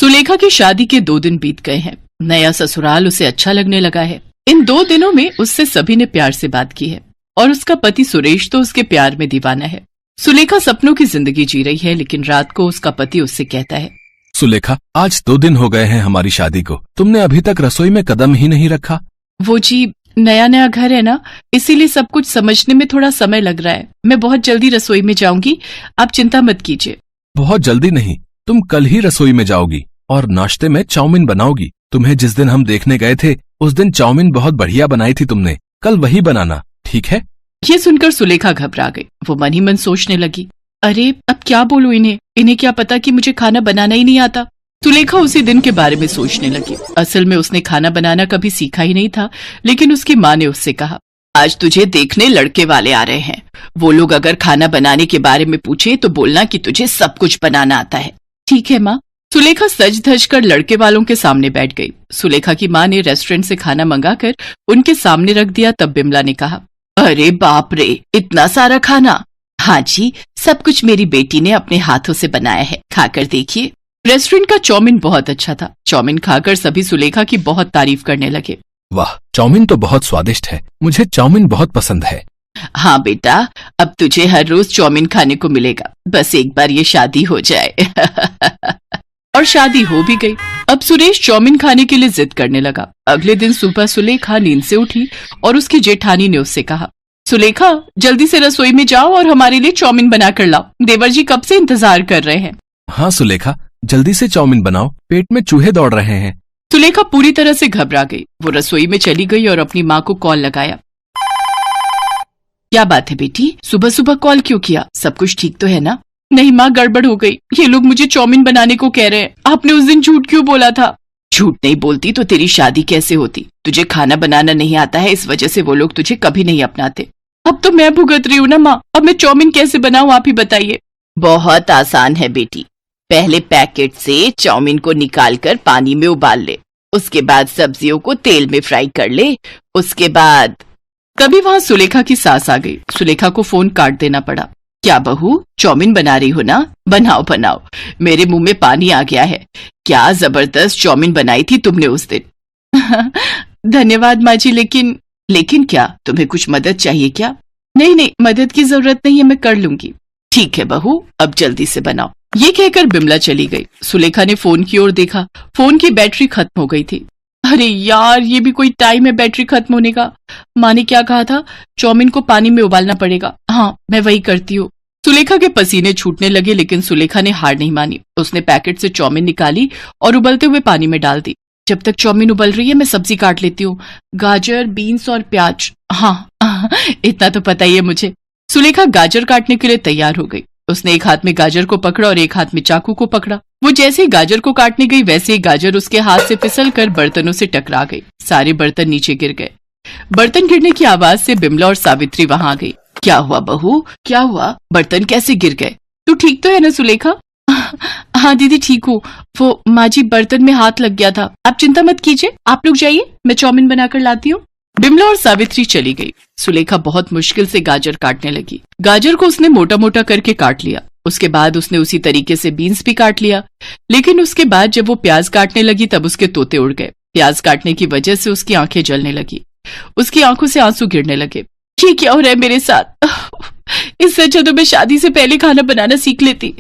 सुलेखा की शादी के 2 दिन बीत गए हैं। नया ससुराल उसे अच्छा लगने लगा है। इन 2 दिनों में उससे सभी ने प्यार से बात की है और उसका पति सुरेश तो उसके प्यार में दीवाना है। सुलेखा सपनों की जिंदगी जी रही है, लेकिन रात को उसका पति उससे कहता है, सुलेखा, आज 2 दिन हो गए हैं हमारी शादी को, तुमने अभी तक रसोई में कदम ही नहीं रखा। वो जी, नया नया घर है ना, इसीलिए सब कुछ समझने में थोड़ा समय लग रहा है। मैं बहुत जल्दी रसोई में जाऊंगी, आप चिंता मत कीजिए। बहुत जल्दी नहीं, तुम कल ही रसोई में जाओगी और नाश्ते में चाउमीन बनाओगी। तुम्हें जिस दिन हम देखने गए थे उस दिन चाउमीन बहुत बढ़िया बनाई थी तुमने, कल वही बनाना, ठीक है? ये सुनकर सुलेखा घबरा गई। वो मन ही मन सोचने लगी, अरे अब क्या बोलूं इन्हें क्या पता कि मुझे खाना बनाना ही नहीं आता। सुलेखा उसी दिन के बारे में सोचने लगी। असल में उसने खाना बनाना कभी सीखा ही नहीं था, लेकिन उसकी माँ ने उससे कहा, आज तुझे देखने लड़के वाले आ रहे हैं। वो लोग अगर खाना बनाने के बारे में पूछे तो बोलना कि तुझे सब कुछ बनाना आता है। ठीक है माँ। सुलेखा सज धज कर लड़के वालों के सामने बैठ गई। सुलेखा की माँ ने रेस्टोरेंट से खाना मंगाकर उनके सामने रख दिया। तब बिमला ने कहा, अरे बाप रे, इतना सारा खाना। हाँ जी, सब कुछ मेरी बेटी ने अपने हाथों से बनाया है, खाकर देखिए। रेस्टोरेंट का चाउमीन बहुत अच्छा था। चाउमीन खाकर सभी सुलेखा की बहुत तारीफ करने लगे। वाह, चाउमीन तो बहुत स्वादिष्ट है, मुझे चाउमीन बहुत पसंद है। हाँ बेटा, अब तुझे हर रोज चाउमीन खाने को मिलेगा, बस एक बार ये शादी हो जाए। और शादी हो भी गई। अब सुरेश चाउमीन खाने के लिए जिद करने लगा। अगले दिन सुबह सुलेखा नींद से उठी और उसकी जेठानी ने उससे कहा, सुलेखा, जल्दी से रसोई में जाओ और हमारे लिए चाउमीन बना कर लाओ, देवर जी कब से इंतजार कर रहे हैं। हाँ सुलेखा, जल्दी से चाउमीन बनाओ, पेट में चूहे दौड़ रहे हैं। सुलेखा पूरी तरह से घबरा गई। वो रसोई में चली गई और अपनी माँ को कॉल लगाया। क्या बात है बेटी, सुबह सुबह कॉल क्यों किया? सब कुछ ठीक तो है ना? नहीं माँ, गड़बड़ हो गई। ये लोग मुझे चाउमीन बनाने को कह रहे हैं। आपने उस दिन झूठ क्यों बोला था? झूठ नहीं बोलती तो तेरी शादी कैसे होती? तुझे खाना बनाना नहीं आता है, इस वजह से वो लोग तुझे कभी नहीं अपनाते। अब तो मैं भुगत रही हूँ ना माँ, अब मैं चाउमीन कैसे बनाऊँ, आप ही बताइए। बहुत आसान है बेटी, पहले पैकेट से चाउमीन को निकाल कर पानी में उबाल ले, उसके बाद सब्जियों को तेल में फ्राई कर ले, उसके बाद। तभी वहाँ सुलेखा की सास आ गई। सुलेखा को फोन काट देना पड़ा। क्या बहू, चाउमीन बना रही हो ना? बनाओ बनाओ, मेरे मुंह में पानी आ गया है। क्या जबरदस्त चाउमीन बनाई थी तुमने उस दिन। धन्यवाद माँ जी, लेकिन क्या तुम्हें कुछ मदद चाहिए क्या? नहीं, मदद की जरूरत नहीं है, मैं कर लूंगी। ठीक है बहू, अब जल्दी से बनाओ। ये कहकर बिमला चली गई। सुलेखा ने फोन की ओर देखा, फोन की बैटरी खत्म हो गई थी। अरे यार, ये भी कोई टाइम है बैटरी खत्म होने का। माँ ने क्या कहा था, चाउमीन को पानी में उबालना पड़ेगा। हाँ, मैं वही करती हूँ। सुलेखा के पसीने छूटने लगे, लेकिन सुलेखा ने हार नहीं मानी। उसने पैकेट से चाउमीन निकाली और उबलते हुए पानी में डाल दी। जब तक चाउमीन उबल रही है मैं सब्जी काट लेती हूँ, गाजर, बीन्स और प्याज। हाँ, इतना तो पता ही है मुझे। सुलेखा गाजर काटने के लिए तैयार हो गई। उसने एक हाथ में गाजर को पकड़ा और एक हाथ में चाकू को पकड़ा। वो जैसे ही गाजर को काटने गई, वैसे ही गाजर उसके हाथ से फिसलकर बर्तनों से टकरा गई। सारे बर्तन नीचे गिर गए। बर्तन गिरने की आवाज से बिमला और सावित्री वहां आ गई। क्या हुआ बहू, क्या हुआ? बर्तन कैसे गिर गए? तू ठीक तो है ना सुलेखा? हाँ दीदी, ठीक हूँ। वो माँ जी, बर्तन में हाथ लग गया था। आप चिंता मत कीजिए, आप लोग जाइए, मैं चाउमीन बनाकर लाती हूँ। बिमला और सावित्री चली गई। सुलेखा बहुत मुश्किल से गाजर काटने लगी। गाजर को उसने मोटा मोटा करके काट लिया। उसके बाद उसने उसी तरीके से बीन्स भी काट लिया। लेकिन उसके बाद जब वो प्याज काटने लगी तब उसके तोते उड़ गए। प्याज काटने की वजह से उसकी आंखें जलने लगी। उसकी आंखों से आंसू गिरने लगे। ये क्या हो रहा है मेरे साथ? इससे अच्छा तो मैं शादी से पहले खाना बनाना सीख लेती।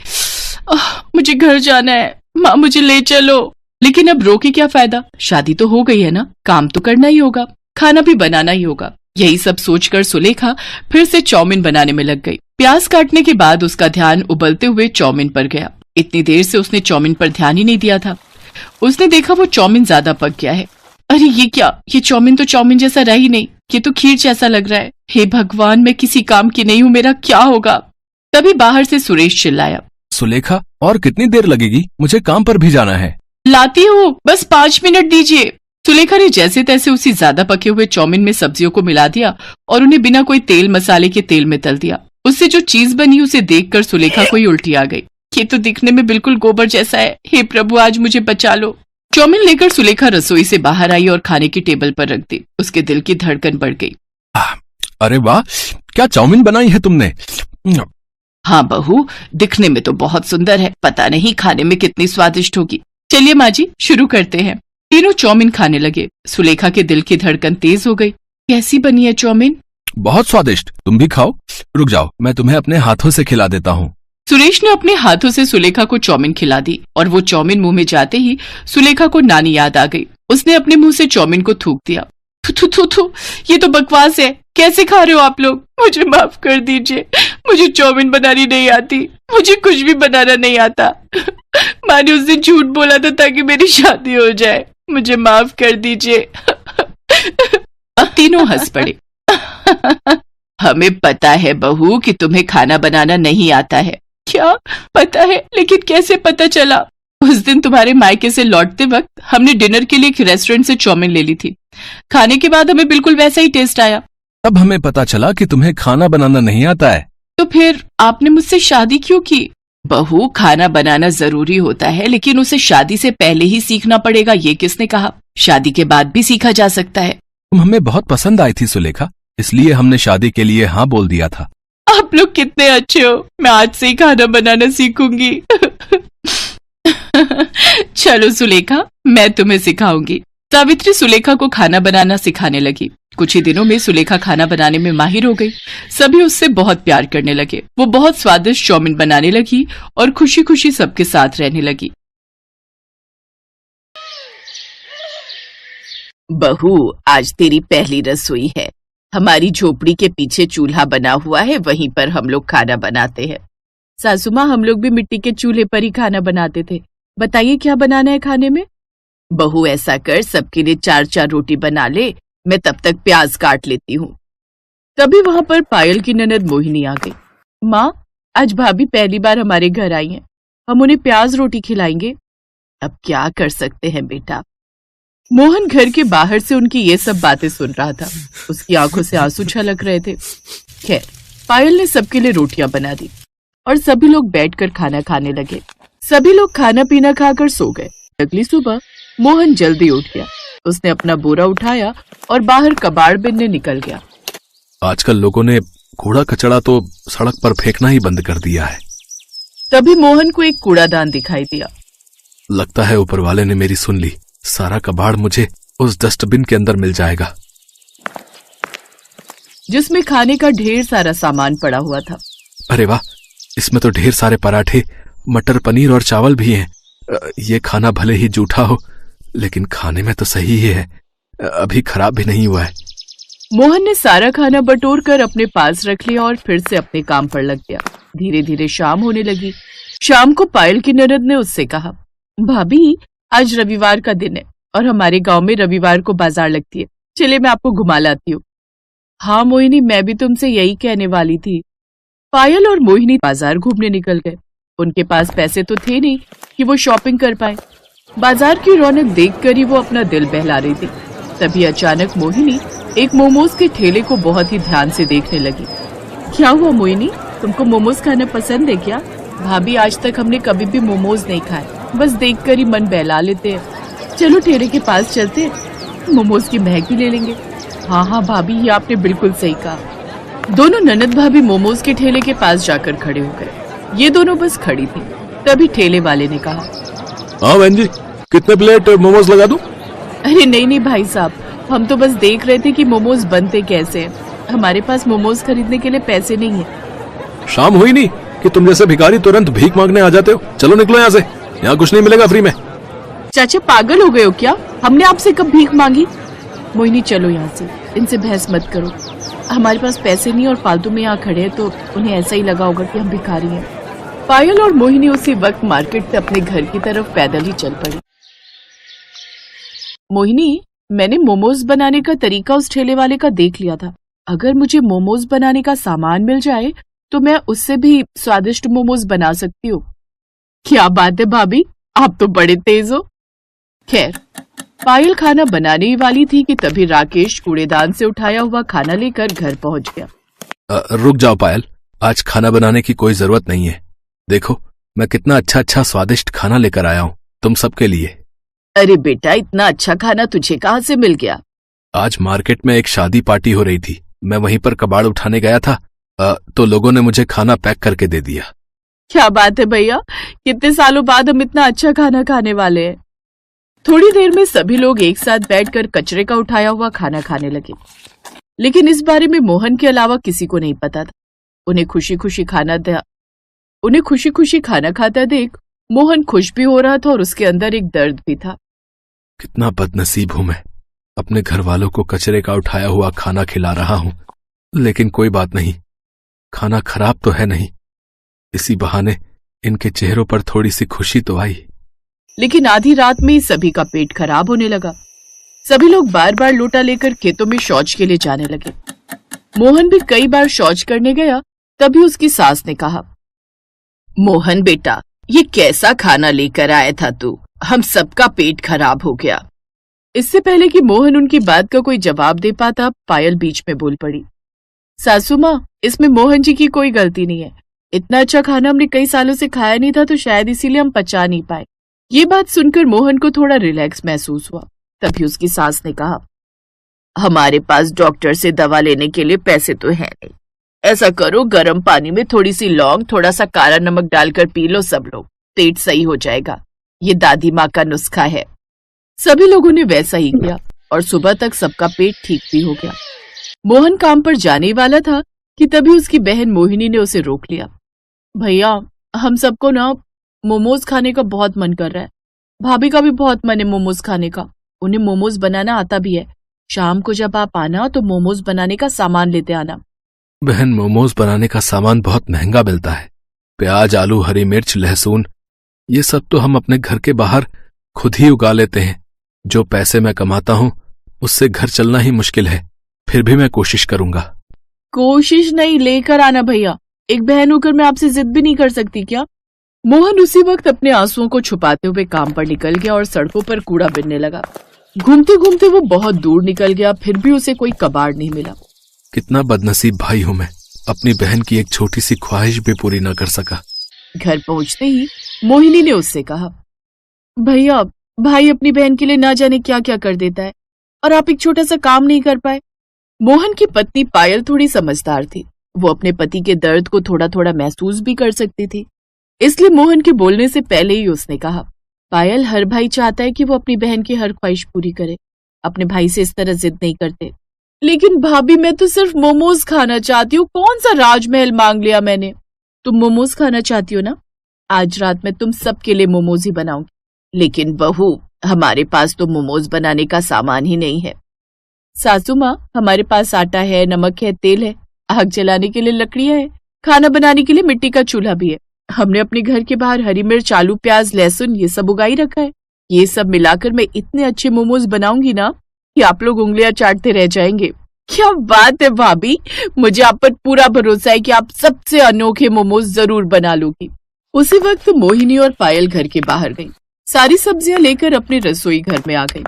मुझे घर जाना है, माँ मुझे ले चलो। लेकिन अब रो के क्या फायदा, शादी तो हो गई है ना, काम तो करना ही होगा, खाना भी बनाना ही होगा। यही सब सोचकर सुलेखा फिर से चाउमीन बनाने में लग गई। प्याज काटने के बाद उसका ध्यान उबलते हुए चाउमीन पर गया। इतनी देर से उसने चाउमीन पर ध्यान ही नहीं दिया था। उसने देखा वो चाउमीन ज्यादा पक गया है। अरे ये क्या, ये चाउमीन तो चाउमीन जैसा रहा ही नहीं, ये तो खीर जैसा लग रहा है। हे भगवान, मैं किसी काम की नहीं हूँ, मेरा क्या होगा? तभी बाहर से सुरेश चिल्लाया, सुलेखा, और कितनी देर लगेगी? मुझे काम पर भी जाना है। लाती हूँ, बस 5 मिनट दीजिए। सुलेखा ने जैसे तैसे उसी ज्यादा पके हुए चाउमीन में सब्जियों को मिला दिया और उन्हें बिना कोई तेल मसाले के तेल में तल दिया। उससे जो चीज बनी उसे देखकर सुलेखा को ही उल्टी आ गई। ये तो दिखने में बिल्कुल गोबर जैसा है। हे प्रभु, आज मुझे बचा लो। चाउमीन लेकर सुलेखा रसोई से बाहर आई और खाने की टेबल पर रख दी। उसके दिल की धड़कन बढ़ गई। अरे वाह, क्या चाउमीन बनाई है तुमने? हाँ बहू, दिखने में तो बहुत सुंदर है, पता नहीं खाने में कितनी स्वादिष्ट होगी। चलिए माँ जी, शुरू करते हैं। तीनों चाउमीन खाने लगे। सुलेखा के दिल की धड़कन तेज हो गई। कैसी बनी है चाउमीन? बहुत स्वादिष्ट, तुम भी खाओ। रुक जाओ, मैं तुम्हें अपने हाथों से खिला देता हूँ। सुरेश ने अपने हाथों से सुलेखा को चाउमीन खिला दी और वो चाउमीन मुंह में जाते ही सुलेखा को नानी याद आ गई। उसने अपने मुंह से चाउमीन को थूक दिया। थू थू थू थू, ये तो बकवास है। कैसे खा रहे हो आप लोग? मुझे माफ कर दीजिए, मुझे चाउमीन बनानी नहीं आती, मुझे कुछ भी बनाना नहीं आता। माँ ने उस दिन झूठ बोला था ताकि मेरी शादी हो जाए, मुझे माफ कर दीजिए। अब तीनों हंस पड़े। हमें पता है बहू कि तुम्हें खाना बनाना नहीं आता है। क्या पता है? लेकिन कैसे पता चला? उस दिन तुम्हारे मायके से लौटते वक्त हमने डिनर के लिए एक रेस्टोरेंट से चाउमीन ले ली थी। खाने के बाद हमें बिल्कुल वैसा ही टेस्ट आया। तब हमें पता चला कि तुम्हें खाना बनाना नहीं आता है। तो फिर आपने मुझसे शादी क्यों की? बहू, खाना बनाना जरूरी होता है, लेकिन उसे शादी से पहले ही सीखना पड़ेगा, ये किसने कहा? शादी के बाद भी सीखा जा सकता है। तुम हमें बहुत पसंद आई थी सुलेखा, इसलिए हमने शादी के लिए हाँ बोल दिया था। आप लोग कितने अच्छे हो, मैं आज से ही खाना बनाना सीखूंगी। चलो सुलेखा, मैं तुम्हें सिखाऊंगी। सावित्री सुलेखा को खाना बनाना सिखाने लगी। कुछ ही दिनों में सुलेखा खाना बनाने में माहिर हो गई। सभी उससे बहुत प्यार करने लगे। वो बहुत स्वादिष्ट चाउमीन बनाने लगी और खुशी खुशी सबके साथ रहने लगी। बहू, आज तेरी पहली रसोई है। हमारी झोपड़ी के पीछे चूल्हा बना हुआ है, वहीं पर हम लोग खाना बनाते हैं। सासू माँ, हम लोग भी मिट्टी के चूल्हे पर ही खाना बनाते थे। बताइए क्या बनाना है खाने में? बहू, ऐसा कर, सबके लिए 4-4 रोटी बना ले, मैं तब तक प्याज काट लेती हूँ। तभी वहां पर पायल की ननद मोहिनी आ गई। माँ, आज भाभी पहली बार हमारे घर आई हैं, हम उन्हें प्याज रोटी खिलाएंगे। अब क्या कर सकते हैं बेटा। मोहन घर के बाहर से उनकी ये सब बातें सुन रहा था। उसकी आंखों से आंसू छलक रहे थे। खैर, पायल ने सबके लिए रोटियां बना दी और सभी लोग बैठकर खाना खाने लगे। सभी लोग खाना पीना खाकर सो गए। अगली सुबह मोहन जल्दी उठ गया। उसने अपना बोरा उठाया और बाहर कबाड़ बिनने निकल गया। आजकल लोगों ने कूड़ा कचड़ा तो सड़क पर फेंकना ही बंद कर दिया है। तभी मोहन को एक कूड़ादान दिखाई दिया। लगता है ऊपर वाले ने मेरी सुन ली। सारा कबाड़ मुझे उस डस्टबिन के अंदर मिल जाएगा, जिसमें खाने का ढेर सारा सामान पड़ा हुआ था। अरे वाह, इसमें तो ढेर सारे पराठे, मटर पनीर और चावल भी हैं। ये खाना भले ही जूठा हो, लेकिन खाने में तो सही ही है, अभी खराब भी नहीं हुआ है। मोहन ने सारा खाना बटोर कर अपने पास रख लिया और फिर से अपने काम पर लग गया। धीरे धीरे शाम होने लगी। शाम को पायल की ननद ने उससे कहा, भाभी, आज रविवार का दिन है और हमारे गांव में रविवार को बाजार लगती है, चलिए मैं आपको घुमा लाती हूँ। हाँ मोहिनी, मैं भी तुमसे यही कहने वाली थी। पायल और मोहिनी बाजार घूमने निकल गए। उनके पास पैसे तो थे नहीं कि वो शॉपिंग कर पाए। बाजार की रौनक देखकर ही वो अपना दिल बहला रही थी। तभी अचानक मोहिनी एक मोमोज के ठेले को बहुत ही ध्यान से देखने लगी। क्या हुआ मोहिनी, तुमको मोमोज खाना पसंद है क्या? भाभी, आज तक हमने कभी भी मोमोज नहीं खाए, बस देखकर ही मन बहला लेते हैं। चलो ठेले के पास चलते हैं, मोमोज की महक ही ले लेंगे। हाँ हाँ भाभी, ये आपने बिल्कुल सही कहा। दोनों ननद भाभी मोमोज के ठेले के पास जाकर खड़े हो गए। ये दोनों बस खड़ी थी। तभी ठेले वाले ने कहा, हाँ बहन जी, कितने प्लेट मोमोज लगा दूं? अरे नहीं नहीं भाई साहब, हम तो बस देख रहे थे कि मोमोज बनते कैसे हैं। हमारे पास मोमोज खरीदने के लिए पैसे नहीं है। शाम हुई नहीं कि तुम जैसे भिखारी तुरंत भीख मांगने आ जाते हो। चलो निकलो यहाँ से, यहाँ कुछ नहीं मिलेगा फ्री में। चाचा पागल हो गए हो क्या? हमने आपसे कब भीख मांगी? मोहिनी चलो यहाँ से, इनसे बहस मत करो। हमारे पास पैसे नहीं और फालतू में यहाँ खड़े हैं, तो उन्हें ऐसा ही लगा होगा कि हम भिखारी हैं। पायल और मोहिनी उसी वक्त मार्केट से अपने घर की तरफ पैदल ही चल पड़ी। मोहिनी, मैंने मोमोज बनाने का तरीका उस ठेले वाले का देख लिया था। अगर मुझे मोमोज बनाने का सामान मिल जाए तो मैं उससे भी स्वादिष्ट मोमोज बना सकती हूँ। क्या बात है भाभी, आप तो बड़े तेज हो। खैर, पायल खाना बनाने ही वाली थी कि तभी राकेश कूड़ेदान से उठाया हुआ खाना लेकर घर पहुंच गया। रुक जाओ पायल, आज खाना बनाने की कोई जरूरत नहीं है। देखो मैं कितना अच्छा स्वादिष्ट खाना लेकर आया हूँ तुम सबके लिए। अरे बेटा, इतना अच्छा खाना तुझे कहाँ से मिल गया? आज मार्केट में एक शादी पार्टी हो रही थी, मैं वहीं पर कबाड़ उठाने गया था, तो लोगों ने मुझे खाना पैक करके दे दिया। क्या बात है भैया, कितने सालों बाद हम इतना अच्छा खाना खाने वाले हैं। थोड़ी देर में सभी लोग एक साथ बैठकर कचरे का उठाया हुआ खाना खाने लगे, लेकिन इस बारे में मोहन के अलावा किसी को नहीं पता था। उन्हें खुशी खुशी खाना खाता देख मोहन खुश भी हो रहा था और उसके अंदर एक दर्द भी था। कितना बदनसीब हूं मैं, अपने घर वालों को कचरे का उठाया हुआ खाना खिला रहा हूं। लेकिन कोई बात नहीं, खाना खराब तो है नहीं, इसी बहाने इनके चेहरों पर थोड़ी सी खुशी तो आई। लेकिन आधी रात में ही सभी का पेट खराब होने लगा। सभी लोग बार बार लोटा लेकर खेतों में शौच के लिए जाने लगे। मोहन भी कई बार शौच करने गया, तभी उसकी सास ने कहा, मोहन बेटा, ये कैसा खाना लेकर आया था तू? हम सबका पेट खराब हो गया। इससे पहले कि मोहन उनकी बात का कोई जवाब दे पाता, पायल बीच में बोल पड़ी, सासू माँ, इसमें मोहन जी की कोई गलती नहीं है। इतना अच्छा खाना हमने कई सालों से खाया नहीं था, तो शायद इसीलिए हम पचा नहीं पाए। ये बात सुनकर मोहन को थोड़ा रिलैक्स महसूस हुआ। तभी उसकी सास ने कहा, हमारे पास डॉक्टर से दवा लेने के लिए पैसे तो है नहीं। ऐसा करो, गर्म पानी में थोड़ी सी लौंग, थोड़ा सा काला नमक डालकर पी लो सब लोग, पेट सही हो जाएगा। ये दादी माँ का नुस्खा है। सभी लोगों ने वैसा ही किया और सुबह तक सबका पेट ठीक भी हो गया। मोहन काम पर जाने वाला था कि तभी उसकी बहन मोहिनी ने उसे रोक लिया। भैया, हम सबको ना मोमोज खाने का बहुत मन कर रहा है। भाभी का भी बहुत मन है मोमोज खाने का। उन्हें मोमोज बनाना आता भी है। शाम को जब आप आना तो मोमोज बनाने का सामान लेते आना। बहन, मोमोज बनाने का सामान बहुत महंगा मिलता है। प्याज, आलू, हरी मिर्च, लहसुन, ये सब तो हम अपने घर के बाहर खुद ही उगा लेते हैं। जो पैसे मैं कमाता हूँ उससे घर चलना ही मुश्किल है। फिर भी मैं कोशिश करूंगा। कोशिश नहीं, लेकर आना भैया। एक बहन होकर मैं आपसे जिद भी नहीं कर सकती क्या? मोहन उसी वक्त अपने आंसुओं को छुपाते हुए काम पर निकल गया और सड़कों पर कूड़ा बिनने लगा। घूमते घूमते वो बहुत दूर निकल गया, फिर भी उसे कोई कबाड़ नहीं मिला। कितना बदनसीब भाई हूं मैं, अपनी बहन की एक छोटी सी ख्वाहिश भी पूरी न कर सका। घर पहुंचते ही मोहिनी ने उससे कहा, भैया, भाई अपनी बहन के लिए ना जाने क्या क्या कर देता है और आप एक छोटा सा काम नहीं कर पाए। मोहन की पत्नी पायल थोड़ी समझदार थी। वो अपने पति के दर्द को थोड़ा थोड़ा महसूस भी कर सकती थी, इसलिए मोहन के बोलने से पहले ही उसने कहा, पायल, हर भाई चाहता है कि वो अपनी बहन की हर ख्वाहिश पूरी करे। अपने भाई से इस तरह जिद नहीं करते। लेकिन भाभी, मैं तो सिर्फ मोमोज खाना चाहती हूँ। कौन सा राजमहल मांग लिया मैंने? तुम मोमोज खाना चाहती हो ना? आज रात में तुम सबके लिए मोमोज ही बनाऊंगी। लेकिन बहू, हमारे पास तो मोमोज बनाने का सामान ही नहीं है। सासू माँ, हमारे पास आटा है, नमक है, तेल है, आग जलाने के लिए लकड़ियां है, खाना बनाने के लिए मिट्टी का चूल्हा भी है। हमने अपने घर के बाहर हरी मिर्च, आलू, प्याज, लहसुन ये सब उगाई रखा है। ये सब मिलाकर मैं इतने अच्छे मोमोज बनाऊंगी ना कि आप लोग उंगलियां चाटते रह जाएंगे। क्या बात है भाभी, मुझे आप पर पूरा भरोसा है कि आप सबसे अनोखे मोमोज जरूर बना लोगी। उसी वक्त मोहिनी और पायल घर के बाहर गई। सारी सब्जियां लेकर अपने रसोई घर में आ गई।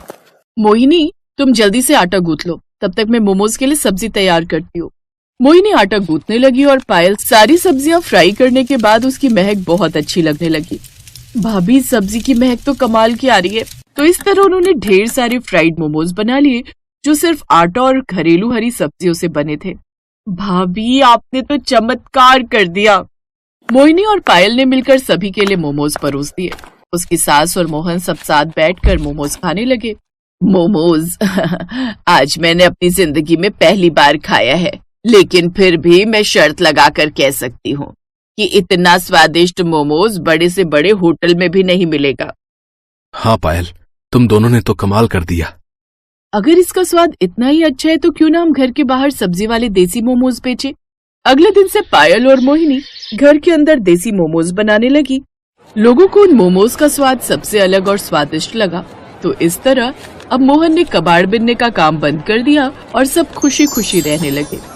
मोहिनी, तुम जल्दी से आटा गूंथ लो, तब तक मैं मोमोज के लिए सब्जी तैयार करती हूँ। मोहिनी आटा गूंथने लगी और पायल सारी सब्जियां फ्राई करने के बाद उसकी महक बहुत अच्छी लगने लगी। भाभी, सब्जी की महक तो कमाल की आ रही है। तो इस तरह उन्होंने ढेर सारे फ्राइड मोमोज बना लिए जो सिर्फ आटा और घरेलू हरी सब्जियों से बने थे। भाभी, आपने तो चमत्कार कर दिया। मोहिनी और पायल ने मिलकर सभी के लिए मोमोज परोस दिए। उसकी सास और मोहन सब साथ बैठकर मोमोज खाने लगे। मोमोज आज मैंने अपनी जिंदगी में पहली बार खाया है, लेकिन फिर भी मैं शर्त लगाकर कह सकती हूँ कि इतना स्वादिष्ट मोमोज बड़े से बड़े होटल में भी नहीं मिलेगा। हाँ पायल, तुम दोनों ने तो कमाल कर दिया। अगर इसका स्वाद इतना ही अच्छा है तो क्यों ना हम घर के बाहर सब्जी वाले देसी मोमोज बेचे। अगले दिन से पायल और मोहिनी घर के अंदर देसी मोमोज बनाने लगी। लोगों को उन मोमोज का स्वाद सबसे अलग और स्वादिष्ट लगा। तो इस तरह अब मोहन ने कबाड़ बिनने का काम बंद कर दिया और सब खुशी खुशी रहने लगे।